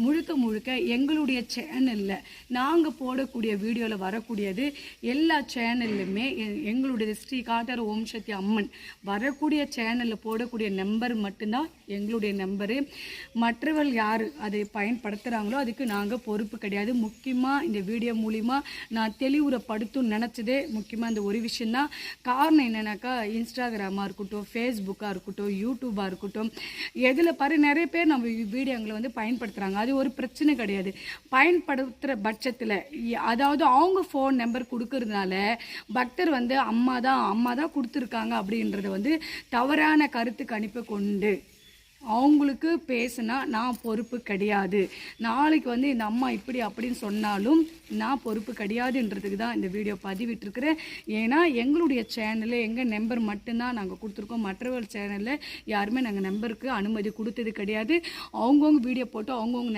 முழுக்க முழுக்க எங்களுடைய சேனலில் நாங்கள் போடக்கூடிய வீடியோவில் வரக்கூடியது எல்லா சேனல்லுமே எங்களுடைய ஸ்ரீ காட்டார் ஓம் சக்தி அம்மன் வரக்கூடிய சேனலில் போடக்கூடிய நம்பர் மட்டும்தான் எங்களுடைய நம்பரு. மற்றவர்கள் யார் அதை பயன்படுத்துகிறாங்களோ அதுக்கு நாங்கள் பொறுப்பு கிடையாது. முக்கியமாக இந்த வீடியோ மூலிமா நான் தெளிவுறப்படுத்தும் நினச்சதே முக்கியமாக இந்த ஒரு விஷயந்தான். காரணம் என்னென்னாக்கா, இன்ஸ்டாகிராமாக இருக்கட்டும், ஃபேஸ்புக்காக இருக்கட்டும், யூடியூபாக இருக்கட்டும், எதில் பாரு நிறைய பேர் நம்ம வீடியோங்களை வந்து பயன்படுத்துகிறாங்க. அது ஒரு பிரச்சனை கிடையாது. பயன்படுத்துகிற பட்சத்தில் அதாவது அவங்க ஃபோன் நம்பர் கொடுக்கறதுனால பக்தர் வந்து அம்மா தான் கொடுத்துருக்காங்க அப்படின்றத வந்து தவறான கருத்து கணிப்பை கொண்டு அவங்களுக்கு பேசுனா நான் பொறுப்பு கிடையாது. நாளைக்கு வந்து இந்த அம்மா இப்படி அப்படின்னு சொன்னாலும் நான் பொறுப்பு கிடையாதுன்றதுக்கு தான் இந்த வீடியோ பதிவிட்டிருக்கிறேன். ஏன்னா எங்களுடைய சேனலில் எங்கள் நம்பர் மட்டும்தான் நாங்கள் கொடுத்துருக்கோம். மற்றவர்கள் சேனலில் யாருமே நாங்கள் நம்பருக்கு அனுமதி கொடுத்தது கிடையாது. அவங்கவுங்க வீடியோ போட்டு அவங்கவுங்க